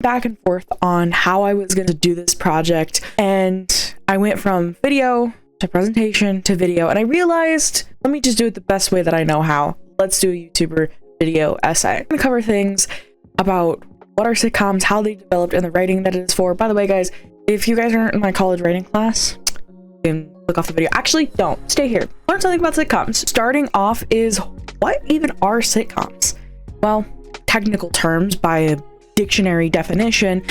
back and forth on how I was going to do this project, and I went from video to presentation to video, and I realized, let me just do it the best way that I know how. Let's do a YouTuber video essay. I'm going to cover things about what are sitcoms, how they developed, and the writing that it is for. By the way, guys, if you guys aren't in my college writing class, you can click off the video. Actually, don't. Stay here. Learn something about sitcoms. Starting off is, what even are sitcoms? Well, technical terms by a dictionary definition,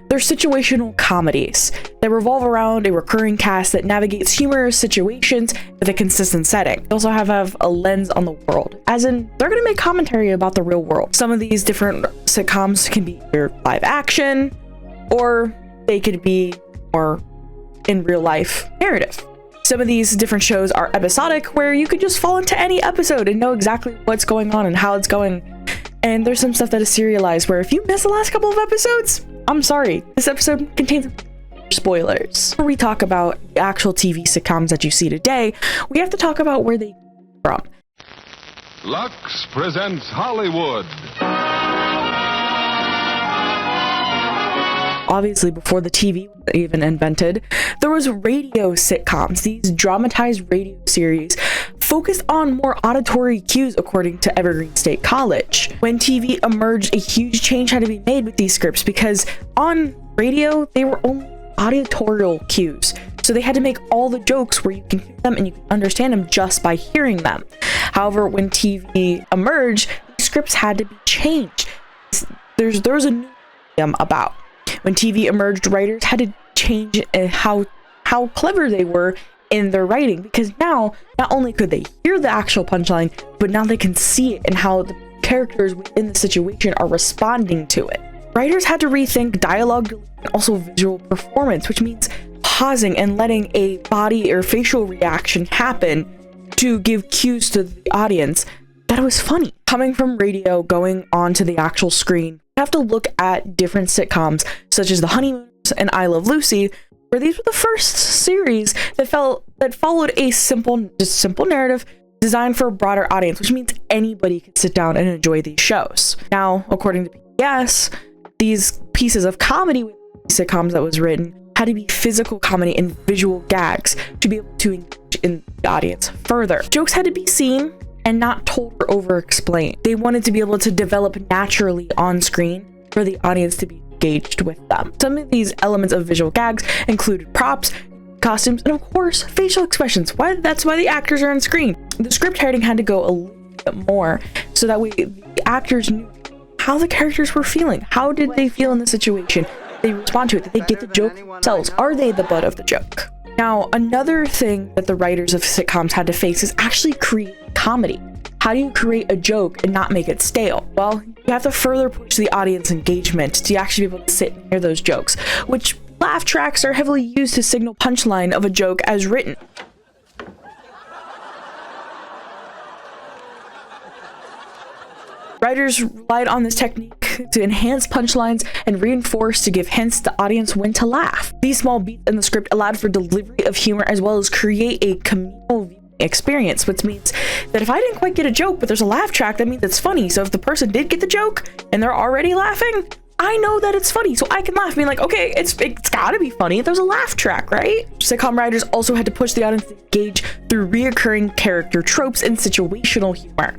they're situational comedies that revolve around a recurring cast that navigates humorous situations with a consistent setting. They also have a lens on the world, as in they're going to make commentary about the real world. Some of these different sitcoms can be either live action, or they could be more in real life narrative. Some of these different shows are episodic, where you could just fall into any episode and know exactly what's going on and how it's going. And there's some stuff that is serialized, where if you miss the last couple of episodes, I'm sorry, this episode contains spoilers. Before we talk about the actual TV sitcoms that you see today, we have to talk about where they came from. Lux presents Hollywood. Obviously, before the TV was even invented, there was radio sitcoms. These dramatized radio series focused on more auditory cues, according to Evergreen State College. When TV emerged, a huge change had to be made with these scripts, because on radio, they were only auditorial cues. So they had to make all the jokes where you can hear them and you can understand them just by hearing them. However, when TV emerged, these scripts had to be changed. There's a new medium about. When TV emerged, writers had to change how clever they were in their writing, because now not only could they hear the actual punchline, but now they can see it and how the characters within the situation are responding to it. Writers had to rethink dialogue and also visual performance, which means pausing and letting a body or facial reaction happen to give cues to the audience that it was funny. Coming from radio, going on to the actual screen, you have to look at different sitcoms such as The Honeymooners and I Love Lucy, where these were the first series that followed a simple narrative designed for a broader audience, which means anybody could sit down and enjoy these shows. Now, according to PBS, these pieces of comedy with sitcoms that was written had to be physical comedy and visual gags to be able to engage in the audience further. Jokes had to be seen and not told or over-explained. They wanted to be able to develop naturally on screen for the audience to be engaged with them. Some of these elements of visual gags included props, costumes, and of course, facial expressions. That's why the actors are on screen. The script writing had to go a little bit more, so that way the actors knew how the characters were feeling. How did they feel in the situation? Did they respond to it? Did they get the joke themselves? Are they the butt of the joke? Now, another thing that the writers of sitcoms had to face is actually create comedy. How do you create a joke and not make it stale? Well, you have to further push the audience engagement to actually be able to sit and hear those jokes, which laugh tracks are heavily used to signal punchline of a joke as written. Writers relied on this technique to enhance punchlines and reinforce to give hints to the audience when to laugh. These small beats in the script allowed for delivery of humor as well as create a communal viewing experience, which means that if I didn't quite get a joke but there's a laugh track, that means it's funny. So if the person did get the joke and they're already laughing, I know that it's funny, so I can laugh, being like, okay, it's gotta be funny. There's a laugh track, right? Sitcom writers also had to push the audience to engage through reoccurring character tropes and situational humor.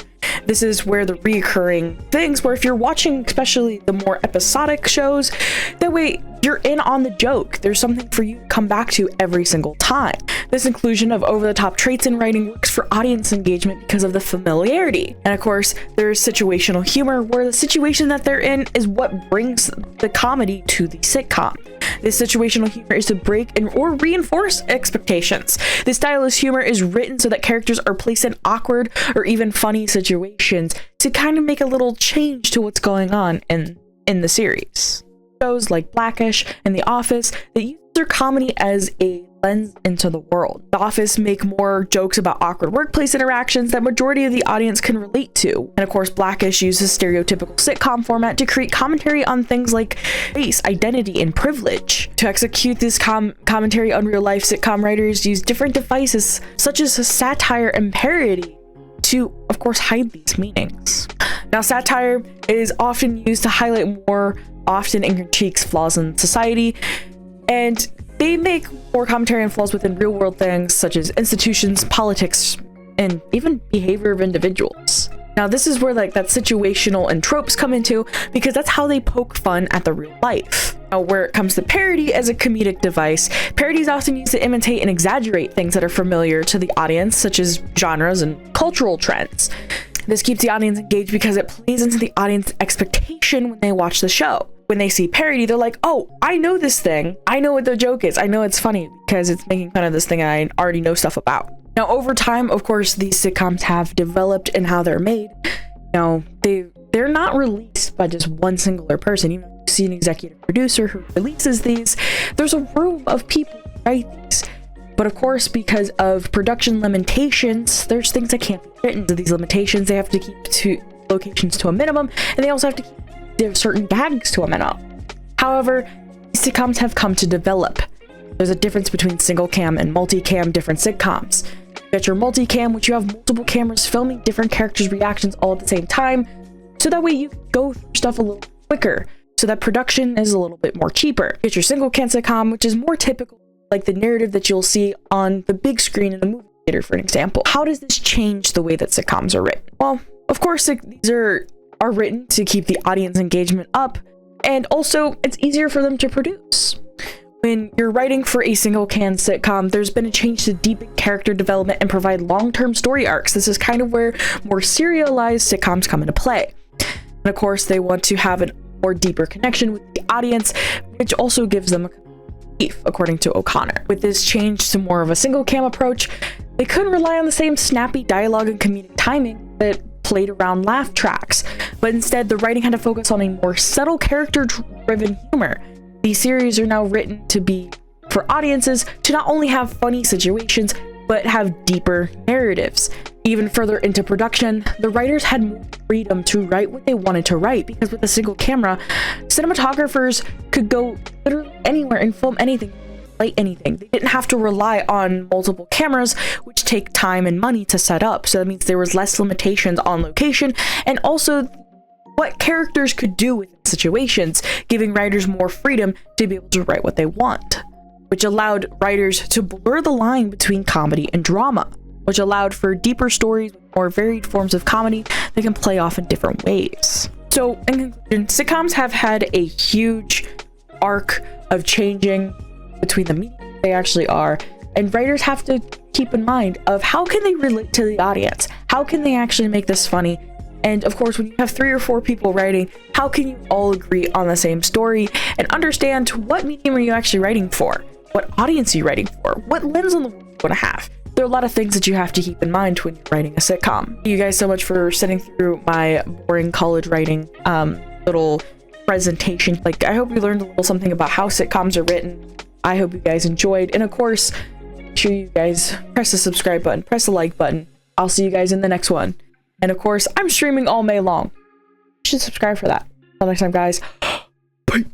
This is where the reoccurring things, where if you're watching especially the more episodic shows, that way you're in on the joke. There's something for you to come back to every single time. This inclusion of over-the-top traits in writing works for audience engagement because of the familiarity. And of course, there's situational humor, where the situation that they're in is what brings the comedy to the sitcom. This situational humor is to break or reinforce expectations. This style of humor is written so that characters are placed in awkward or even funny situations to kind of make a little change to what's going on in the series. Shows like Blackish and The Office that use their comedy as a lens into the world. The Office make more jokes about awkward workplace interactions that majority of the audience can relate to. And of course, Blackish uses stereotypical sitcom format to create commentary on things like race, identity, and privilege. To execute this commentary on real life, sitcom writers use different devices such as satire and parody to, of course, hide these meanings. Now, satire is often used to highlight more often and critiques flaws in society, and they make more commentary on flaws within real world things such as institutions, politics, and even behavior of individuals. Now, this is where like that situational and tropes come into, because that's how they poke fun at the real life. Now, where it comes to parody as a comedic device, parody is often used to imitate and exaggerate things that are familiar to the audience, such as genres and cultural trends. This keeps the audience engaged because it plays into the audience expectation when they watch the show. When they see parody, they're like, oh, I know this thing. I know what the joke is. I know it's funny because it's making fun of this thing I already know stuff about. Now, over time, of course, these sitcoms have developed in how they're made. Now, they're not released by just one singular person. Even if you see an executive producer who releases these, there's a room of people who write these. But of course, because of production limitations, there's things that can't be written. To these limitations, they have to keep locations to a minimum, and they also have to keep certain gags to a minimum. However, these sitcoms have come to develop. There's a difference between single cam and multicam different sitcoms. You got your multicam, which you have multiple cameras filming different characters' reactions all at the same time, so that way you can go through stuff a little quicker, so that production is a little bit more cheaper. You get your single cam sitcom, which is more typical, like the narrative that you'll see on the big screen in a movie theater, for an example. How does this change the way that sitcoms are written? Well, of course, these are written to keep the audience engagement up, and also it's easier for them to produce. When you're writing for a single can sitcom, there's been a change to deepen character development and provide long-term story arcs. This is kind of where more serialized sitcoms come into play. And of course, they want to have a more deeper connection with the audience, which also gives them a relief, according to O'Connor. With this change to more of a single cam approach, they couldn't rely on the same snappy dialogue and comedic timing that played around laugh tracks, but instead the writing had to focus on a more subtle character-driven humor. These series are now written to be for audiences to not only have funny situations, but have deeper narratives. Even further into production, the writers had more freedom to write what they wanted to write, because with a single camera, cinematographers could go literally anywhere and film anything, light anything. They didn't have to rely on multiple cameras, which take time and money to set up. So that means there was less limitations on location, and also what characters could do with situations, giving writers more freedom to be able to write what they want, which allowed writers to blur the line between comedy and drama, which allowed for deeper stories with more varied forms of comedy that can play off in different ways. So in conclusion, sitcoms have had a huge arc of changing between the media they actually are, and writers have to keep in mind of how can they relate to the audience, how can they actually make this funny. And of course, when you have 3 or 4 people writing, how can you all agree on the same story and understand what medium are you actually writing for? What audience are you writing for? What lens on the world you want to have? There are a lot of things that you have to keep in mind when you're writing a sitcom. Thank you guys so much for sitting through my boring college writing little presentation. Like, I hope you learned a little something about how sitcoms are written. I hope you guys enjoyed. And of course, make sure you guys press the subscribe button, press the like button. I'll see you guys in the next one. And of course, I'm streaming all May long. You should subscribe for that. Until next time, guys. Bye.